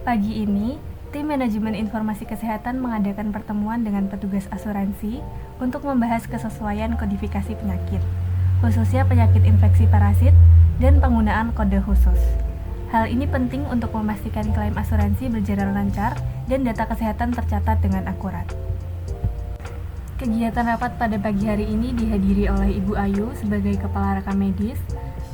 Pagi ini, tim manajemen informasi kesehatan mengadakan pertemuan dengan petugas asuransi untuk membahas kesesuaian kodifikasi penyakit, khususnya penyakit infeksi parasit dan penggunaan kode khusus. Hal ini penting untuk memastikan klaim asuransi berjalan lancar dan data kesehatan tercatat dengan akurat. Kegiatan rapat pada pagi hari ini dihadiri oleh Ibu Ayu sebagai Kepala Rekam Medis,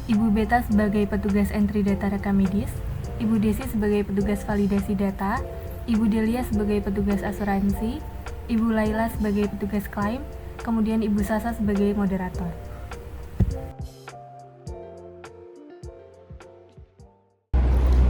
Ibu Beta sebagai petugas entry data rekam medis, Ibu Desi sebagai petugas validasi data, Ibu Delia sebagai petugas asuransi, Ibu Laila sebagai petugas klaim, kemudian Ibu Sasa sebagai moderator.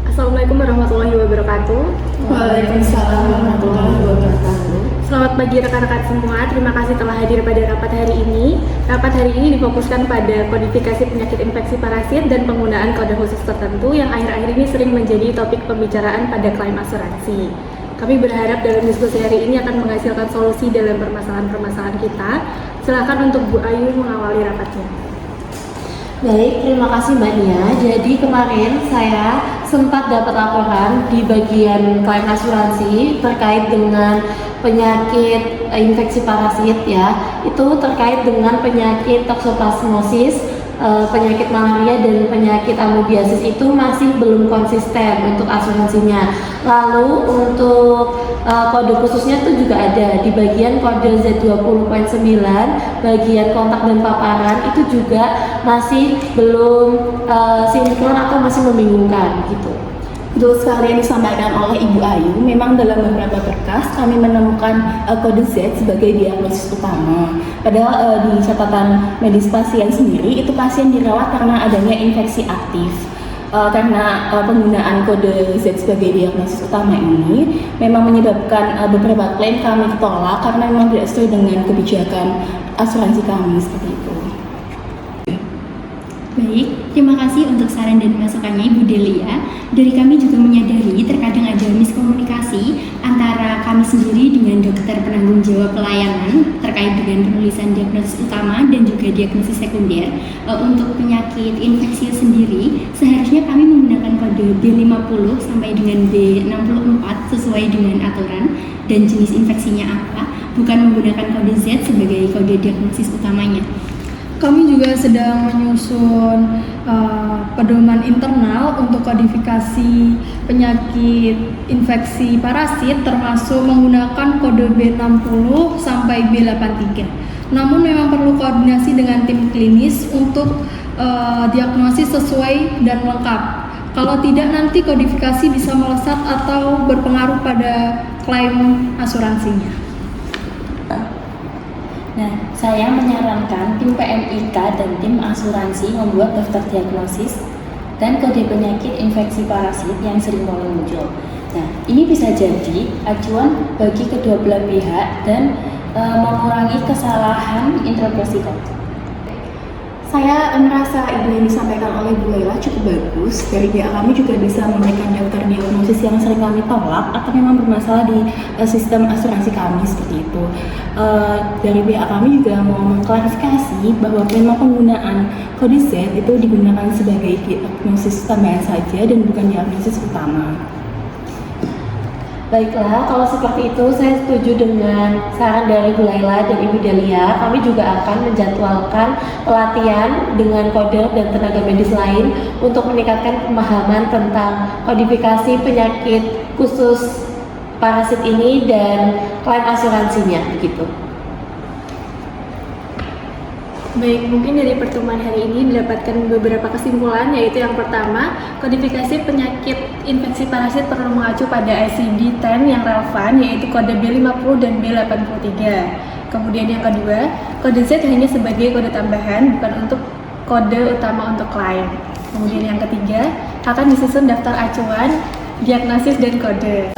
Assalamualaikum warahmatullahi wabarakatuh. Waalaikumsalam warahmatullahi wabarakatuh. Selamat pagi rekan-rekan semua, terima kasih telah hadir pada rapat hari ini. Rapat hari ini difokuskan pada kodifikasi penyakit infeksi parasit dan penggunaan kode khusus tertentu yang akhir-akhir ini sering menjadi topik pembicaraan pada klaim asuransi. Kami berharap dalam diskusi hari ini akan menghasilkan solusi dalam permasalahan-permasalahan kita. Silakan untuk Bu Ayu mengawali rapatnya. Baik, terima kasih Mbak Nia. Jadi kemarin saya sempat dapat laporan di bagian klaim asuransi terkait dengan penyakit infeksi parasit ya. Itu terkait dengan penyakit toksoplasmosis, penyakit malaria dan penyakit amoebiasis itu masih belum konsisten untuk asuransinya. Lalu untuk kode khususnya itu juga ada di bagian kode Z20.9, bagian kontak dan paparan itu juga masih belum sinkron atau masih membingungkan gitu. Betul sekali yang disampaikan oleh Ibu Ayu. Memang dalam beberapa berkas kami menemukan kode Z sebagai diagnosis utama. Padahal di catatan medis pasien sendiri itu pasien dirawat karena adanya infeksi aktif. Karena penggunaan kode Z sebagai diagnosis utama ini memang menyebabkan beberapa klaim kami ditolak karena memang tidak sesuai dengan kebijakan asuransi kami seperti itu. Baik, terima kasih untuk saran dan masukannya Ibu Delia. Dari kami juga menyadari terkadang ada miskomunikasi antara kami sendiri dengan dokter penanggung jawab pelayanan terkait dengan penulisan diagnosis utama dan juga diagnosis sekunder. Untuk penyakit infeksi sendiri, seharusnya kami menggunakan kode B50 sampai dengan B64 sesuai dengan aturan dan jenis infeksinya apa, bukan menggunakan kode Z sebagai kode diagnosis utamanya. Kami juga sedang menyusun pedoman internal untuk kodifikasi penyakit infeksi parasit termasuk menggunakan kode B60 sampai B83. Namun memang perlu koordinasi dengan tim klinis untuk diagnosis sesuai dan lengkap. Kalau tidak nanti kodifikasi bisa melesat atau berpengaruh pada klaim asuransinya. Nah, saya menyarankan tim PMIK dan tim asuransi membuat daftar diagnosis dan kode penyakit infeksi parasit yang sering muncul. Nah, ini bisa jadi acuan bagi kedua belah pihak dan mengurangi kesalahan interpretasi kode. Saya merasa ide yang disampaikan oleh Bu Laila cukup bagus. Dari pihak kami juga bisa memberikan daftar diagnosis yang sering kami tolak atau memang bermasalah di sistem asuransi kami seperti itu. Dari pihak kami juga mau mengklarifikasi bahwa memang penggunaan kode Z itu digunakan sebagai diagnosis tambahan saja dan bukan diagnosis utama. Baiklah, kalau seperti itu saya setuju dengan saran dari Bu Laila dan Ibu Delia. Kami juga akan menjadwalkan pelatihan dengan kode dan tenaga medis lain untuk meningkatkan pemahaman tentang kodifikasi penyakit khusus parasit ini dan klaim asuransinya begitu. Baik, mungkin dari pertemuan hari ini didapatkan beberapa kesimpulan, yaitu yang pertama, kodifikasi penyakit infeksi parasit perlu mengacu pada ICD-10 yang relevan, yaitu kode B50 dan B83. Kemudian yang kedua, kode Z hanya sebagai kode tambahan, bukan untuk kode utama untuk klaim. Kemudian yang ketiga, akan disusun daftar acuan, diagnosis, dan kode.